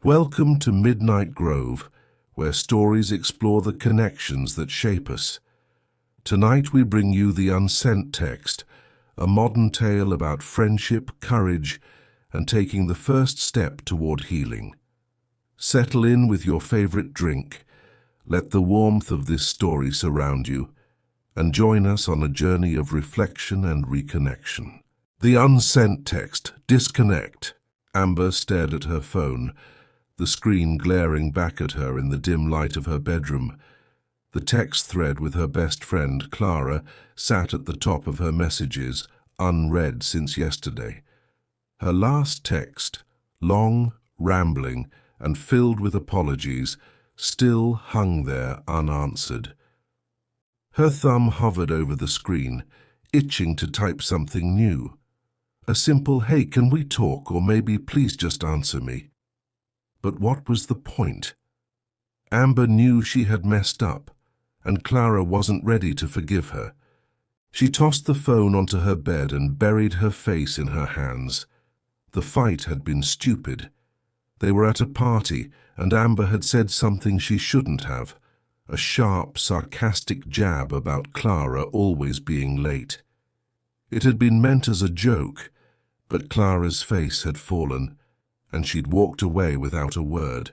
Welcome to Midnight Grove, where stories explore the connections that shape us. Tonight we bring you the Unsent Text, a modern tale about friendship, courage, and taking the first step toward healing. Settle in with your favorite drink, let the warmth of this story surround you, and join us on a journey of reflection and reconnection. The Unsent Text, disconnect. Amber stared at her phone, the screen glaring back at her in the dim light of her bedroom. The text thread with her best friend, Clara, sat at the top of her messages, unread since yesterday. Her last text, long, rambling, and filled with apologies, still hung there unanswered. Her thumb hovered over the screen, itching to type something new. A simple, "Hey, can we talk?" or maybe, "Please just answer me." But what was the point? Amber knew she had messed up, and Clara wasn't ready to forgive her. She tossed the phone onto her bed and buried her face in her hands. The fight had been stupid. They were at a party, and Amber had said something she shouldn't have, a sharp, sarcastic jab about Clara always being late. It had been meant as a joke, but Clara's face had fallen, and she'd walked away without a word.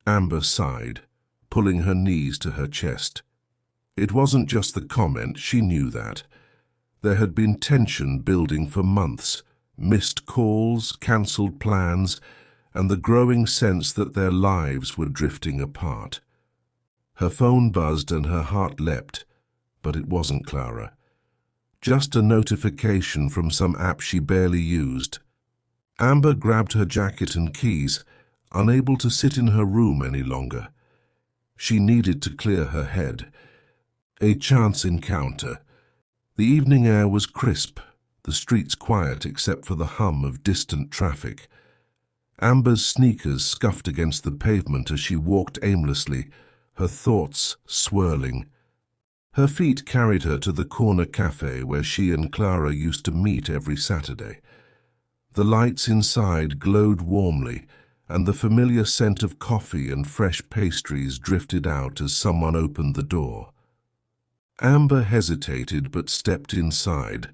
Amber sighed, pulling her knees to her chest. It wasn't just the comment, she knew that. There had been tension building for months, missed calls, cancelled plans, and the growing sense that their lives were drifting apart. Her phone buzzed and her heart leapt, but it wasn't Clara. Just a notification from some app she barely used. Amber grabbed her jacket and keys, unable to sit in her room any longer. She needed to clear her head. A chance encounter. The evening air was crisp, the streets quiet except for the hum of distant traffic. Amber's sneakers scuffed against the pavement as she walked aimlessly, her thoughts swirling. Her feet carried her to the corner café where she and Clara used to meet every Saturday. The lights inside glowed warmly, and the familiar scent of coffee and fresh pastries drifted out as someone opened the door. Amber hesitated but stepped inside,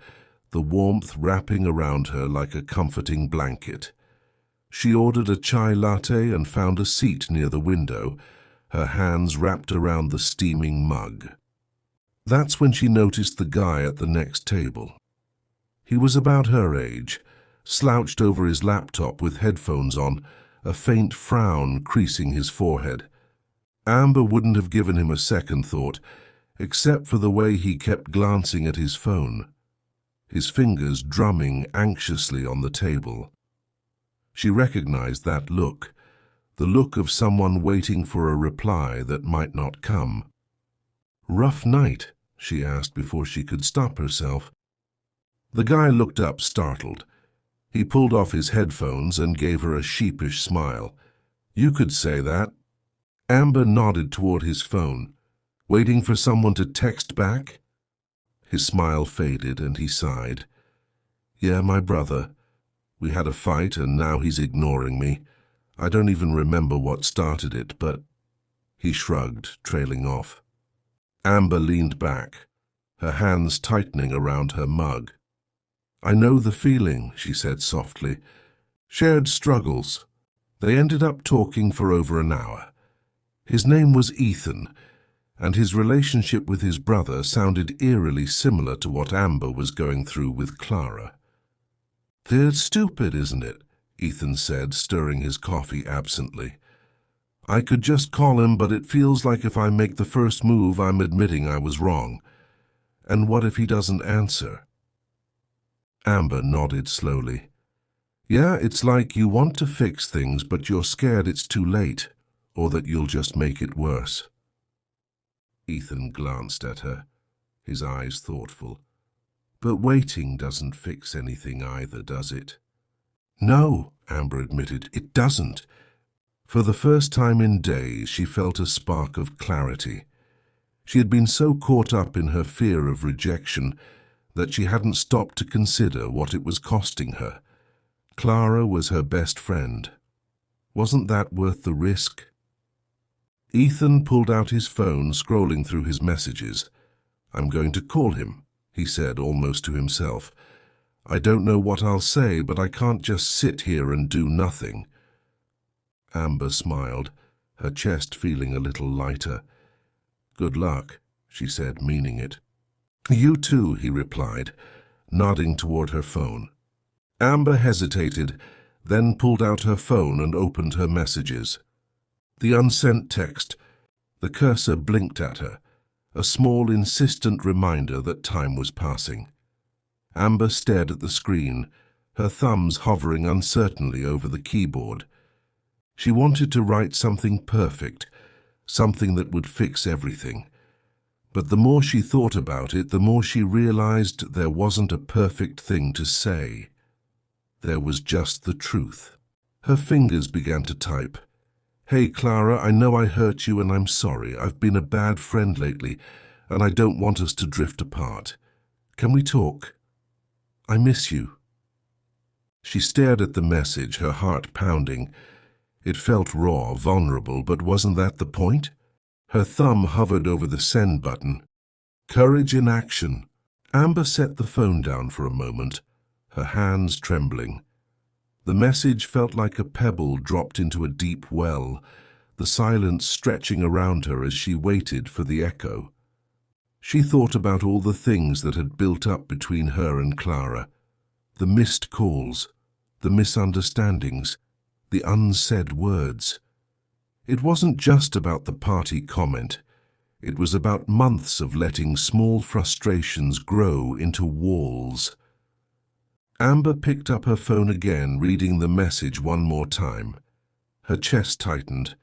the warmth wrapping around her like a comforting blanket. She ordered a chai latte and found a seat near the window, her hands wrapped around the steaming mug. That's when she noticed the guy at the next table. He was about her age, slouched over his laptop with headphones on, a faint frown creasing his forehead. Amber wouldn't have given him a second thought, except for the way he kept glancing at his phone, his fingers drumming anxiously on the table. She recognized that look, the look of someone waiting for a reply that might not come. "Rough night?" she asked before she could stop herself. The guy looked up, startled. He pulled off his headphones and gave her a sheepish smile. "You could say that." Amber nodded toward his phone, waiting for someone to text back. His smile faded and he sighed. "Yeah, my brother. We had a fight and now he's ignoring me. I don't even remember what started it, but—" He shrugged, trailing off. Amber leaned back, her hands tightening around her mug. "I know the feeling," she said softly. "Shared struggles." They ended up talking for over an hour. His name was Ethan, and his relationship with his brother sounded eerily similar to what Amber was going through with Clara. "They're stupid, isn't it?" Ethan said, stirring his coffee absently. "I could just call him, but it feels like if I make the first move, I'm admitting I was wrong. And what if he doesn't answer?" Amber nodded slowly. "Yeah, it's like you want to fix things, but you're scared it's too late, or that you'll just make it worse." Ethan glanced at her, his eyes thoughtful. "But waiting doesn't fix anything either, does it?" "No," Amber admitted, "it doesn't." For the first time in days, she felt a spark of clarity. She had been so caught up in her fear of rejection that she hadn't stopped to consider what it was costing her. Clara was her best friend. Wasn't that worth the risk? Ethan pulled out his phone, scrolling through his messages. "I'm going to call him," he said almost to himself. "I don't know what I'll say, but I can't just sit here and do nothing." Amber smiled, her chest feeling a little lighter. "Good luck," she said, meaning it. "You too," he replied, nodding toward her phone. Amber hesitated, then pulled out her phone and opened her messages. The unsent text. The cursor blinked at her, a small, insistent reminder that time was passing. Amber stared at the screen, her thumbs hovering uncertainly over the keyboard. She wanted to write something perfect, something that would fix everything. But the more she thought about it, the more she realized there wasn't a perfect thing to say. There was just the truth. Her fingers began to type. "Hey, Clara, I know I hurt you and I'm sorry. I've been a bad friend lately, and I don't want us to drift apart. Can we talk? I miss you." She stared at the message, her heart pounding. It felt raw, vulnerable, but wasn't that the point? Her thumb hovered over the send button. Courage in action. Amber set the phone down for a moment, her hands trembling. The message felt like a pebble dropped into a deep well, the silence stretching around her as she waited for the echo. She thought about all the things that had built up between her and Clara. The missed calls, the misunderstandings, the unsaid words. It wasn't just about the party comment. It was about months of letting small frustrations grow into walls. Amber picked up her phone again, reading the message one more time. Her chest tightened.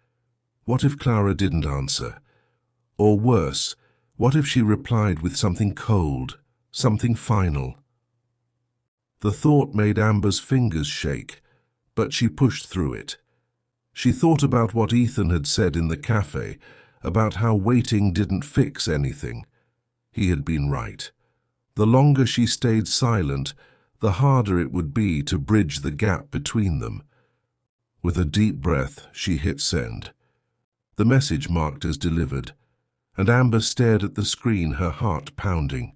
What if Clara didn't answer? Or worse, what if she replied with something cold, something final? The thought made Amber's fingers shake, but she pushed through it. She thought about what Ethan had said in the café, about how waiting didn't fix anything. He had been right. The longer she stayed silent, the harder it would be to bridge the gap between them. With a deep breath, she hit send. The message marked as delivered, and Amber stared at the screen, her heart pounding.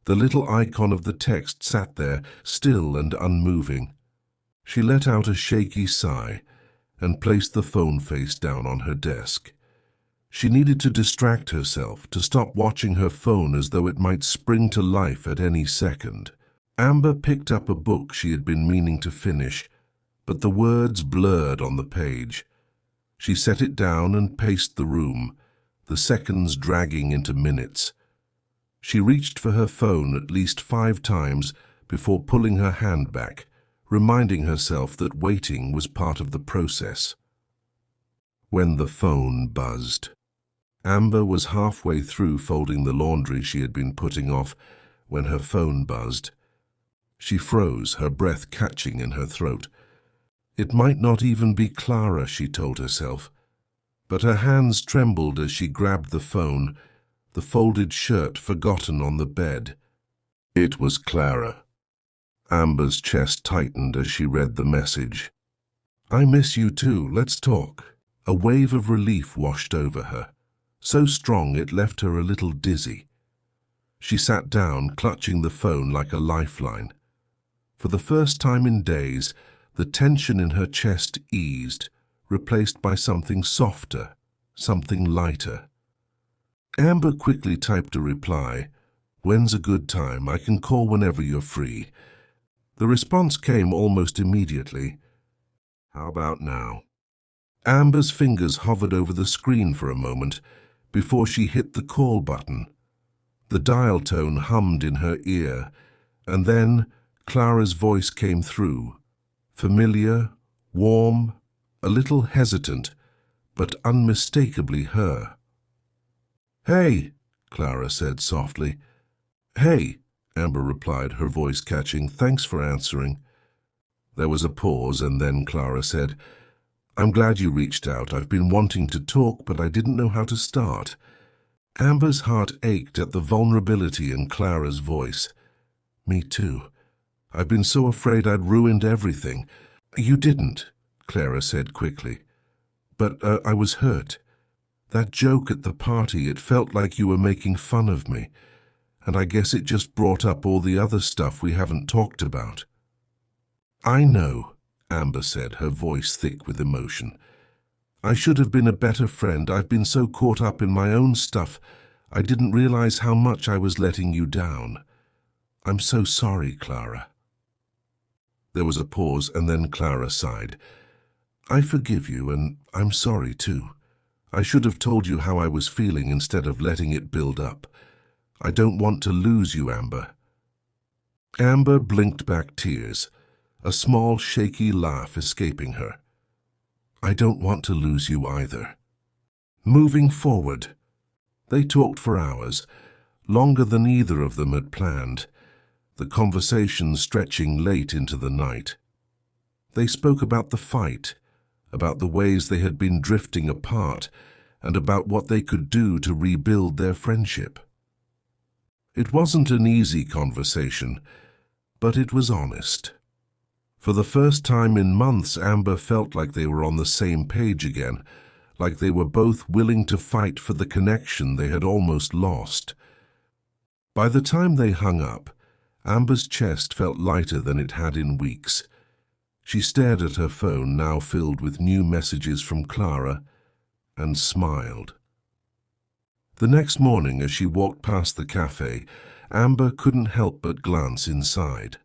The little icon of the text sat there, still and unmoving. She let out a shaky sigh and placed the phone face down on her desk. She needed to distract herself, to stop watching her phone as though it might spring to life at any second. Amber picked up a book she had been meaning to finish, but the words blurred on the page. She set it down and paced the room, the seconds dragging into minutes. She reached for her phone at least 5 times before pulling her hand back, reminding herself that waiting was part of the process. When the phone buzzed. Amber was halfway through folding the laundry she had been putting off when her phone buzzed. She froze, her breath catching in her throat. It might not even be Clara, she told herself, but her hands trembled as she grabbed the phone, the folded shirt forgotten on the bed. It was Clara. Amber's chest tightened as she read the message. "I miss you too, let's talk." A wave of relief washed over her, so strong it left her a little dizzy. She sat down, clutching the phone like a lifeline. For the first time in days, the tension in her chest eased, replaced by something softer, something lighter. Amber quickly typed a reply. "When's a good time? I can call whenever you're free." The response came almost immediately. "How about now?" Amber's fingers hovered over the screen for a moment before she hit the call button. The dial tone hummed in her ear, and then Clara's voice came through, familiar, warm, a little hesitant, but unmistakably her. "Hey," Clara said softly. "Hey," Amber replied, her voice catching. "Thanks for answering." There was a pause, and then Clara said, "I'm glad you reached out. I've been wanting to talk, but I didn't know how to start." Amber's heart ached at the vulnerability in Clara's voice. "Me too. I've been so afraid I'd ruined everything." "You didn't," Clara said quickly. But I was hurt. That joke at the party, it felt like you were making fun of me, and I guess it just brought up all the other stuff we haven't talked about. I know, Amber said, her voice thick with emotion. I should have been a better friend. I've been so caught up in my own stuff, I didn't realize how much I was letting you down. I'm so sorry, Clara. There was a pause, and then Clara sighed. I forgive you, and I'm sorry too. I should have told you how I was feeling instead of letting it build up. I don't want to lose you, Amber. Amber blinked back tears, a small shaky laugh escaping her. I don't want to lose you either. Moving forward. They talked for hours, longer than either of them had planned, the conversation stretching late into the night. They spoke about the fight, about the ways they had been drifting apart, and about what they could do to rebuild their friendship. It wasn't an easy conversation, but it was honest. For the first time in months, Amber felt like they were on the same page again, like they were both willing to fight for the connection they had almost lost. By the time they hung up, Amber's chest felt lighter than it had in weeks. She stared at her phone, now filled with new messages from Clara, and smiled. The next morning, as she walked past the café, Amber couldn't help but glance inside.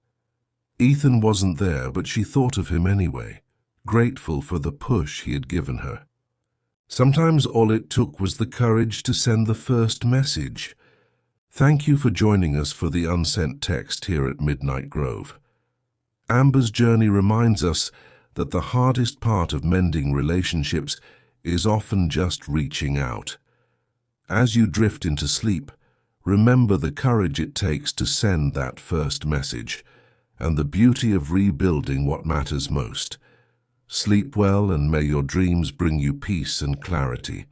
Ethan wasn't there, but she thought of him anyway, grateful for the push he had given her. Sometimes all it took was the courage to send the first message. Thank you for joining us for the Unsent Text here at Midnight Grove. Amber's journey reminds us that the hardest part of mending relationships is often just reaching out. As you drift into sleep, remember the courage it takes to send that first message, and the beauty of rebuilding what matters most. Sleep well, and may your dreams bring you peace and clarity.